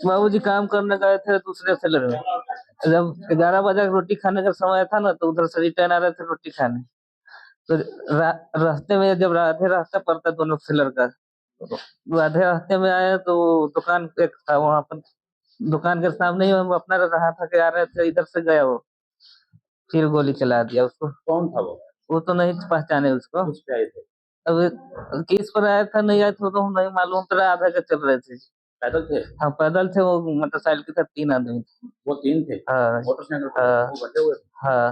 बाबूजी काम करने गए थे दूसरे सेलर में। जब 11 बजे रोटी खाने का समय था ना, तो उधर से रिटर्न आ रहे थे रोटी खाने। तो रास्ते में जब आधे रास्ता पड़ता है दोनों सेलर का, तो आधे रास्ते में आए तो दुकान एक था वहां पर, दुकान के सामने ही हम अपना रहा था कि आ रहे थे, इधर से गया वो, फिर गोली चला दिया उसको। कौन था वो तो नहीं पहचाने उसको। कुछ पे आए थे? अब किस पर आया था नहीं आया था तो हम नहीं मालूम, तो आधा के चल रहे थे। पैदल थे? हाँ पैदल थे, वो मोटरसाइकिल के साथ 3 आदमी थे। वो 3 थे? हाँ मोटरसाइकिल पर हाँ वो बचे हुए थे? हाँ।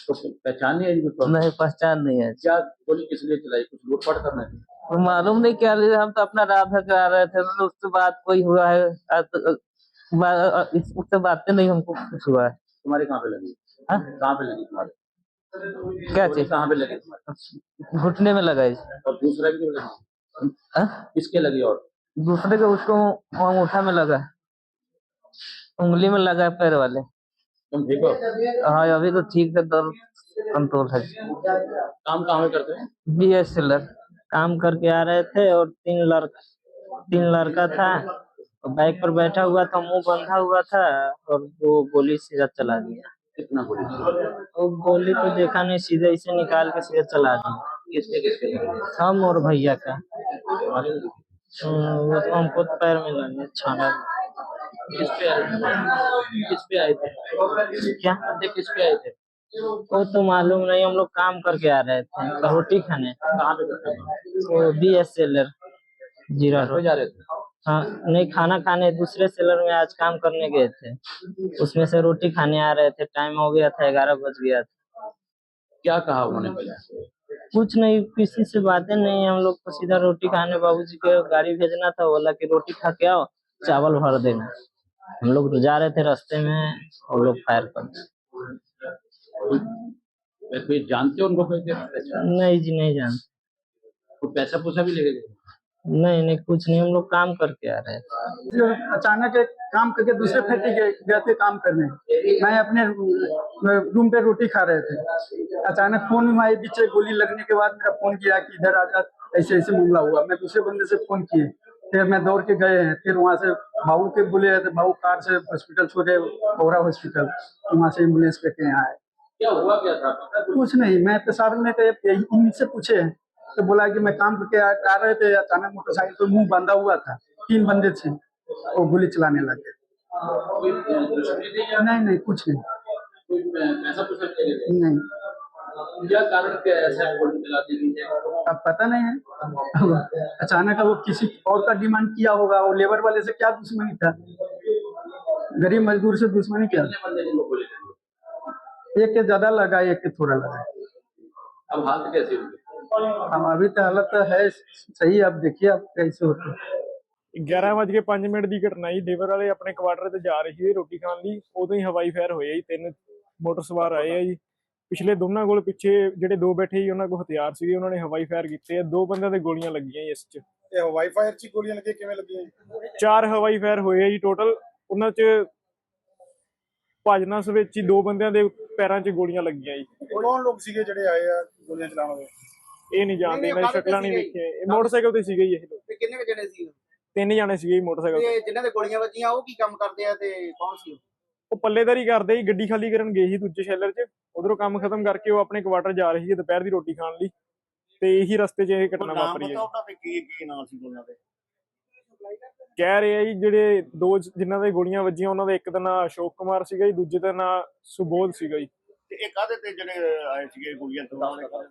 तो पहचान नहीं है इनको तो? नहीं पहचान नहीं है। क्या गोली किस लिए चलाई? कुछ लूटपाट करने थे? वो मालूम नहीं क्या लिए, हम तो अपना राधा के आ रहे थे, मतलब उससे बात कोई हुआ है उससे बातें नहीं हमको कुछ हुआ है। तुम्हारे कहाँ पे लगी? हाँ? कहाँ पे लगी तुम्हारे? क्या गोली चीज? कहाँ पे लगी तुम्हारे? घुटने में लगा है। और दूसरा की लगी? हाँ? किसके लगी? और दूसरे के उसको अंगूठा में लगा है, उंगली में लगा है, पैर वाले। तुम ठीक हो? हाँ अभी तो ठीक है, दर्द कंट्रोल है। काम कहाँ में करते हैं? BS सेलर काम करके आ रहे थे और 3 लड़का था, और बाइक पर बैठा हुआ था, मुंह बंधा हुआ था, और वो गोली सीधा चला दिया। कितना गोली? वो गोली तो देखा नहीं, सीधे इसे निकाल के सीधा चला दिया। किसके लगी? हम और भैया का। तुम्हारे लगी? वो तो हमको पैर में लगे छाना। किस पे आए थे? किस पे आए थे? क्या? बंदे किस पे आए थे? वो तो मालूम नहीं, हम लोग काम करके आ रहे थे रोटी खाने। कहाँ पे करते हैं? वो BS सेलर जीरा घर पे रोड। जा रहे थे? हाँ नहीं, खाना खाने दूसरे सेलर में आज काम करने गए थे, उसमें से रोटी खाने आ रहे थे, टाइम हो गया था, 11 बज गया था। क्या कहा उन्होंने पहले? कुछ नहीं, किसी से बातें नहीं, हम लोग को सीधा रोटी खाने, बाबूजी को गाड़ी भेजना था, बोला कि रोटी खा के आओ, चावल भर देना। हम लोग तो जा रहे थे, रास्ते में वो लोग फायर कर दिए। कोई जानते हो उनको? कोई नहीं जी नहीं जानते। कोई पैसा पूसा भी लेके गए? नहीं नहीं कुछ नहीं, हम लोग काम करके आ रहे थे। जो अचानक एक काम करके दूसरे फैक्ट्री गए थे काम करने, मैं अपने रूम पे रोटी खा रहे थे, अचानक फोन में बीच गोली लगने के बाद मेरा फोन किया कि इधर आजा, ऐसे ऐसे मामला हुआ। मैं दूसरे बंदे से फोन किए, फिर मैं दौड़ के गए हैं, फिर वहाँ से भाऊ के बोले थे, भाऊ कार से हॉस्पिटल छोड़े, कोहरा हॉस्पिटल, वहाँ से एम्बुलेंस पे के यहाँ आए। क्या हुआ क्या था? कुछ नहीं, मैं प्रसाद में इनसे पूछे तो बोला कि मैं काम करके आ रहे थे, अचानक मोटरसाइकिल पे मुंह बांधा हुआ था, 3 बंदे थे, वो गोली चलाने लगे। कोई दुश्मनी थी या नहीं कुछ नहीं। कोई पैसा पूसा लेके गए? नहीं, क्या कारण क्या ऐसा गोली चला दी है? अब पता नहीं है, अब अचानक वो किसी और का डिमांड किया होगा, वो लेबर वाले से क्या दुश्मनी था, गरीब मजदूर से दुश्मनी क्या। कितने बंदे जिनको गोली लगी? एक के ज्यादा लगा, एक के थोड़ा लगा। अब हालत कैसी होगी? हम अभी तो हालत है सही, अब देखिए अब कैसे होते। 11:05 ਦੀ ਘਟਨਾ ਜੀ। ਲੇਬਰ ਵਾਲੇ ਆਪਣੇ ਕੁਆਟਰ ਤੇ ਜਾ ਰਹੇ ਸੀ ਰੋਟੀ ਖਾਣ ਲਈ, ਉਦੋਂ ਹੀ ਹਵਾਈ ਫਾਇਰ ਹੋਇਆ ਜੀ। 3 ਮੋਟਰ ਸਵਾਰ ਆਏ ਆ ਜੀ, ਪਿਛਲੇ ਦੋਨਾਂ ਕੋਲ, ਪਿੱਛੇ ਜਿਹੜੇ 2 ਬੈਠੇ ਜੀ ਉਹਨਾਂ ਕੋਲ ਹਥਿਆਰ ਸੀਗੇ, ਉਹਨਾਂ ਨੇ ਹਵਾਈ ਫਾਇਰ ਕੀਤੇ ਆ। 2 ਬੰਦਿਆਂ ਤੇ ਗੋਲੀਆਂ ਲੱਗੀਆਂ ਜੀ। ਇਸ ਚ ਇਹ ਹਵਾਈ ਫਾਇਰ ਚ ਗੋਲੀਆਂ ਲੱਗੀਆਂ ਕਿਵੇਂ ਲੱਗੀਆਂ? 4 ਹਵਾਈ ਫਾਇਰ ਹੋਏ ਆ ਜੀ ਟੋਟਲ। ਉਹਨਾਂ ਚ ਭਾਜਨਾਸ ਵਿੱਚ ਹੀ 2 ਬੰਦਿਆਂ ਦੇ ਪੈਰਾਂ 'ਚ ਗੋਲੀਆਂ ਲੱਗੀਆਂ ਜੀ। ਕੌਣ ਲੋਕ ਸੀਗੇ ਜਿਹੜੇ ਆਏ ਆ ਗੋਲੀਆਂ ਚਲਾਉਣ ਵਾਲੇ? ਇਹ ਨਹੀਂ ਜਾਣਦੇ, ਇਹਨਾਂ ਦੀ ਸ਼ਕਲਾਂ ਨਹੀਂ ਵੇਖੀਆਂ। ਇਹ ਮੋਟਰਸਾਈਕਲ ਤੇ ਸੀਗੇ ਜੀ ਇਹ ਲੋਕ। ਕਿੰਨੇ ਜਣੇ ਸੀ? 3 ਜਾਣੇ ਸੀਗੇ ਜੀ ਮੋਟਰਸਾਈਕਲ ਤੇ। ਜਿਨ੍ਹਾਂ ਦੇ ਗੋਲੀਆਂ ਵੱਜੀਆਂ ਉਹ ਕੀ ਕੰਮ ਕਰਦੇ ਆ ਤੇ ਕੌਣ ਸੀ? ਉਹ ਪੱਲੇਦਾਰੀ ਕਰਦੇ ਜੀ, ਗੱਡੀ ਖਾਲੀ ਕਰਨ ਗਏ ਸੀ ਦੂਜੇ ਸ਼ੈਲਰ 'ਚ। ਉਧਰੋਂ ਕੰਮ ਖਤਮ ਕਰਕੇ ਉਹ ਆਪਣੇ ਕੁਆਟਰ ਜਾ ਰਹੇ ਸੀ ਦੁਪਹਿਰ ਦੀ ਰੋਟੀ ਖਾਣ ਲਈ, ਤੇ ਇਹੀ ਰਸਤੇ 'ਚ ਇਹ ਘਟਨਾ ਵਾਪਰੀ ਹੈ। ਕੀ ਨਾਮ ਸੀ ਉਹਨਾਂ ਦੇ? ਕਹਿ ਰਹੇ ਆ ਜੀ ਜਿਹੜੇ 2 ਜਿਨ੍ਹਾਂ ਦੇ ਗੋਲੀਆਂ ਵੱਜੀਆਂ ਉਹਨਾਂ ਦਾ ਇੱਕ ਦਾ ਨਾਂ ਅਸ਼ੋਕ ਕੁਮਾਰ ਸੀਗਾ ਜੀ, ਦੂਜੇ ਦਾ ਨਾਂ ਸੁਬੋਧ ਸੀਗਾ ਜੀ। ਤੇ ਇਹ ਕਾਹਦੇ ਤੇ ਜਿਹੜੇ ਆਏ ਸੀਗੇ ਗੋਲੀਆਂ ਚਲਾਉਣ?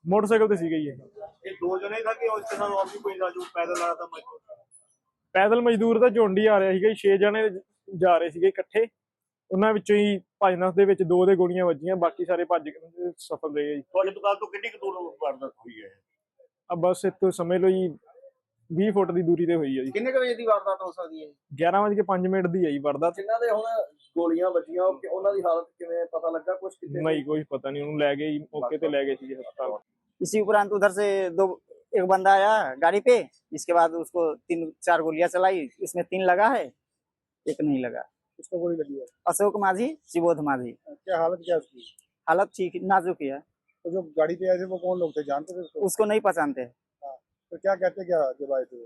ਮੋਟਰਸਾਈਕਲ ਤੇ ਸੀਗਾ ਜੀ ਇਹ 2 ਜਣੇ था कि उसके साथ और भी कोई था जो पैदल आ रहा था? ਪੈਦਲ ਮਜ਼ਦੂਰ ਤਾਂ ਝੁੰਡ ਹੀ ਆ ਰਿਹਾ ਸੀਗਾ ਜੀ। 6 ਜਣੇ ਜਾ ਰਹੇ ਸੀਗੇ ਇਕੱਠੇ, ਉਹਨਾਂ ਵਿੱਚੋਂ ਹੀ ਭਜਨਸ ਦੇ ਵਿੱਚ 2 ਦੇ ਗੋਲੀਆਂ ਵੱਜੀਆਂ, ਬਾਕੀ ਸਾਰੇ ਭੱਜ ਕੇ ਸਫਲ ਰਹੇ ਜੀ। ਤੁਹਾਡੀ ਦੁਕਾਨ ਤੋਂ ਕਿੰਨੀ ਕੁ ਦੂਰ ਵਾਰਦਾਤ ਹੋਈ ਹੈ? ਆ ਬਸ ਇੱਥੋਂ ਸਮਝ ਲਓ ਜੀ 20 ਫੁੱਟ ਦੀ ਦੂਰੀ ਤੇ ਹੋਈ ਹੈ ਜੀ। ਕਿੰਨੇ ਕੁ ਵਜੇ ਦੀ ਵਾਰਦਾਤ ਹੋ ਸਕਦੀ ਹੈ? 11:05 ਦੀ ਹੈ ਜੀ ਵਾਰਦਾਤ। ਜਿਨ੍ਹਾਂ ਦੇ ਹੁਣ ਗੋਲੀਆਂ ਵੱਜੀਆਂ ਉਹਨਾਂ ਦੀ ਹਾਲਤ ਕਿਵੇਂ, ਪਤਾ ਲੱਗਾ ਕੁਝ? ਨਹੀਂ ਕੋਈ ਪਤਾ ਨਹੀਂ, ਉਹਨੂੰ ਲੈ ਗਏ ਜੀ, ਮੌਕੇ ਤੇ ਲੈ ਗਏ ਸੀ ਹਸਪਤਾਲ। इसी उपरांत उधर से एक बंदा आया गाड़ी पे, इसके बाद उसको 3-4 गोलियां चलाई, इसमें 3 लगा है, एक नहीं लगा। किसको गोली लगी है? अशोक माझी, शिबोध माझी। क्या हालत क्या उसकी? हालत ठीक नाजुक है। तो जो गाड़ी पे आए थे वो कौन लोग थे, जानते थे उसको? उसको नहीं पहचानते। तो क्या कहते क्या जब आए थे?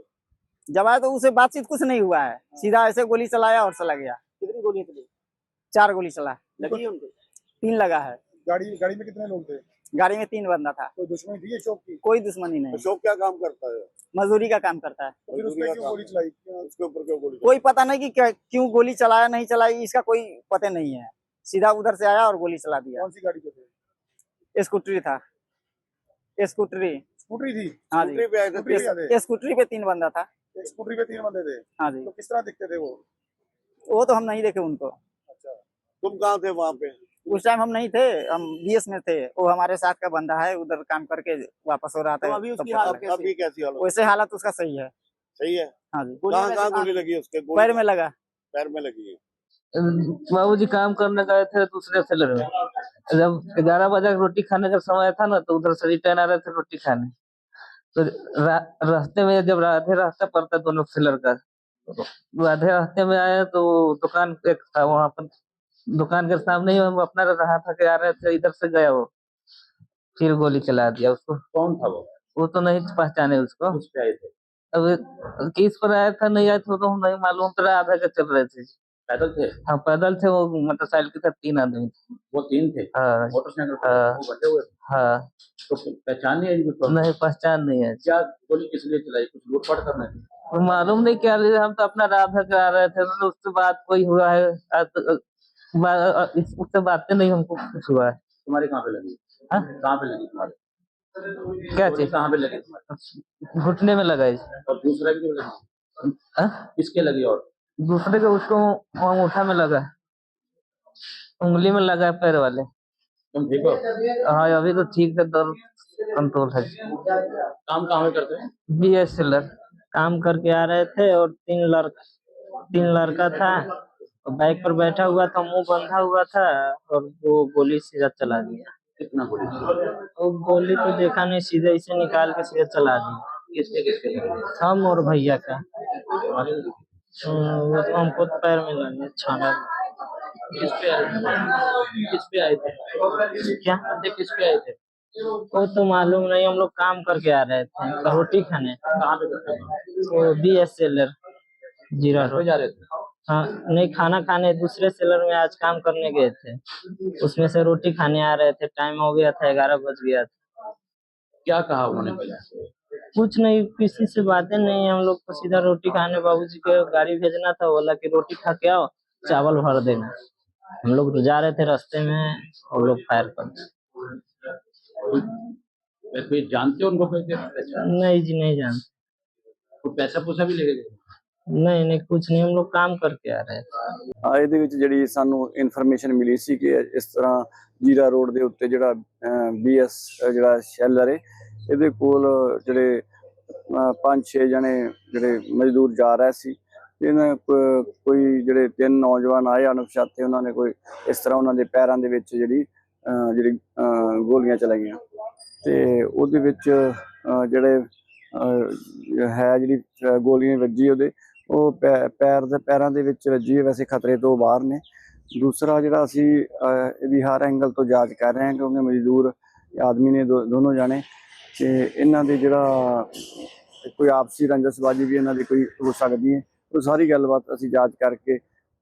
जब आया तो उसे बातचीत कुछ नहीं हुआ है, सीधा ऐसे गोली चलाया और चला गया। कितनी गोलियां चली? 4 गोली चला, लगी है उनको? 3 लगा है। गाड़ी में कितने लोग थे? गाड़ी में 3 बंदा था। कोई दुश्मनी थी अशोक की? कोई दुश्मनी नहीं, अशोक क्या काम करता है? मजदूरी का काम करता है। फिर उस पे क्यों गोली चलाई? उसके ऊपर क्यों गोली? कोई पता नहीं कि क्यों गोली चलाया नहीं चलाई, इसका कोई पता नहीं है। सीधा उधर से आया और गोली चला दिया। कौन सी गाड़ी पे थे? स्कूटरी था, स्कूटरी। स्कूटरी थी? हाँ जी, स्कूटरी पे आए थे? स्कूटरी पे 3 बंदा था। स्कूटरी पे 3 बंदे थे? हाँ जी, तो किस तरह दिखते थे वो? वो तो हम नहीं देखे उनको। अच्छा, तुम कहाँ थे वहाँ पे? उस टाइम हम नहीं थे, हम बीएस में थे। वो हमारे साथ का बंदा है, उधर काम करके वापस हो रहा था। तो अभी उसकी तब हालत पता लगा। अभी कैसी हालत? वैसे हालत उसका सही है। सही है? हाँ जी, कहाँ गोली लगी है उसके? पैर में लगा। पैर में लगी है। बाबूजी काम करने गए थे दूसरे सेलर में। जब 11 बजे रोटी खाने का समय था ना, तो उधर से रिटर्न आ रहे थे रोटी खाने। तो रास्ते में जब आधे रास्ता पड़ता दोनों सेलर का, तो आधे रास्ते में आए तो दुकान एक था, वहां पर दुकान के सामने ही हम अपना रहा था कि आ रहे थे, इधर से गया वो, फिर गोली चला दिया उसको। कौन था वो तो नहीं पहचाने उसको। किस पे आए थे? अब किस पर आया था नहीं आया था तो हम नहीं मालूम, तो आधा के चल रहे थे। पैदल थे? हाँ पैदल थे, वो मोटरसाइकिल के साथ 3 आदमी थे। वो 3 थे? हाँ मोटरसाइकिल पे हाँ। वो बचे हुए थे? हाँ तो पहचान नहीं है इनको? नहीं पहचान नहीं है। क्या गोली किस लिए चलाई? कुछ लूटपाट करने की? तो मालूम नहीं क्या लिए, हम तो अपना राधा के आ रहे थे, तो उससे बात कोई हुआ है उससे बातें नहीं हमको कुछ हुआ है। तुम्हारे कहाँ पे लगी? हाँ? कहाँ पे लगी तुम्हारे? क्या गोली चीज? कहाँ पे लगी तुम्हारे? घुटने में लगा है। और दूसरा की लगी? हाँ? किसके लगी? और दूसरे के उसको अंगूठा में लगा है, उंगली में लगा है, पैर वाले। तुम ठीक हो? हाँ अभी तो ठीक है, दर्द कंट्रोल है। काम कहाँ पे करते हैं? बीएस सेलर काम करके आ रहे थे और 3 लड़का था, और बाइक पर बैठा हुआ था, मुंह बंधा हुआ था, और वो गोली सीधा चला दिया। कितना गोली? वो गोली तो देखा नहीं, सीधे इसे निकाल के सीधा चला दिया। किसके लगी? हम और भैया का। तुम्हारे लगी? वो तो हमको पैर में लगे, छाना। किस पे आए थे? किस पे आए थे? क्या बंदे किस पे आए थे? वो तो मालूम नहीं, हम लोग काम करके आ रहे थे रोटी खाने। कहाँ पे करते हैं? वो बीएस सेलर जीरा घर पे रोड। जा रहे थे? हाँ नहीं, खाना खाने दूसरे सेलर में आज काम करने गए थे, उसमें से रोटी खाने आ रहे थे। टाइम हो गया था, 11 बज गया था। क्या कहा उन्होंने पहले? कुछ नहीं, किसी से बातें नहीं, हम लोग को सीधा रोटी खाने बाबूजी को गाड़ी भेजना था, बोला कि रोटी खा के आओ, चावल भर देना। हम लोग तो जा रहे थे, रास्ते में वो लोग फायर कर दिए। कोई जानते हो उनको? कोई पहचान? नहीं जी, नहीं जानते। कोई पैसा पूसा भी लेके गए? नहीं नहीं, कुछ नहीं, हम लोग काम करके आ रहे थे। ਇਹਦੇ ਵਿੱਚ ਜਿਹੜੀ ਸਾਨੂੰ ਇਨਫੋਰਮੇਸ਼ਨ ਮਿਲੀ ਸੀ ਕਿ ਇਸ ਤਰ੍ਹਾਂ ਜੀਰਾ ਰੋਡ ਦੇ ਉੱਤੇ ਜਿਹੜਾ BS ਜਿਹੜਾ ਸ਼ੈਲਰ ਹੈ, ਇਹਦੇ ਕੋਲ ਜਿਹੜੇ 5-6 ਜਣੇ ਜਿਹੜੇ ਮਜ਼ਦੂਰ ਜਾ ਰਹੇ ਸੀ। ਇਹਨਾਂ ਕੋਈ ਜਿਹੜੇ 3 ਨੌਜਵਾਨ ਆਏ ਅਣਪਛਾਤੇ, ਉਹਨਾਂ ਨੇ ਕੋਈ ਇਸ ਤਰ੍ਹਾਂ ਉਹਨਾਂ ਦੇ ਪੈਰਾਂ ਦੇ ਵਿੱਚ ਜਿਹੜੀ ਗੋਲੀਆਂ ਚਲਾਈਆਂ, ਤੇ ਉਹਦੇ ਵਿੱਚ ਜਿਹੜੇ ਹੈ ਜਿਹੜੀ ਗੋਲੀਆਂ ਵੱਜੀ ਉਹਦੇ, ਉਹ ਪੈਰਾਂ ਦੇ ਵਿੱਚ ਵੱਜੀ ਹੈ। ਵੈਸੇ ਖਤਰੇ ਤੋਂ ਬਾਹਰ ਨੇ। ਦੂਸਰਾ ਜਿਹੜਾ ਅਸੀਂ ਇਹਦੀ ਹਰ ਐਂਗਲ ਤੋਂ ਜਾਂਚ ਕਰ ਰਹੇ ਹਾਂ, ਕਿਉਂਕਿ ਮਜ਼ਦੂਰ ਆਦਮੀ ਨੇ ਦੋਨੋਂ ਜਾਣੇ, ਤੇ ਇਹਨਾਂ ਦੇ ਜਿਹੜਾ ਕੋਈ ਆਪਸੀ ਰੰਜਸਬਾਜ਼ੀ ਵੀ ਇਹਨਾਂ ਦੀ ਕੋਈ ਹੋ ਸਕਦੀ ਹੈ। ਉਹ ਸਾਰੀ ਗੱਲਬਾਤ ਅਸੀਂ ਜਾਂਚ ਕਰਕੇ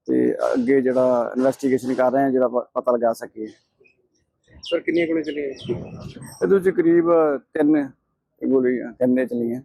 ਤੇ ਅੱਗੇ ਜਿਹੜਾ ਇਨਵੈਸਟੀਗੇਸ਼ਨ ਕਰ ਰਹੇ ਹਾਂ, ਜਿਹੜਾ ਪਤਾ ਲਗਾ ਸਕੀਏ। सर कितनी गोली चली है? ਇਹਦੇ ਵਿੱਚ ਕਰੀਬ 3 ਗੋਲੀਆਂ ਚਲੀਆਂ।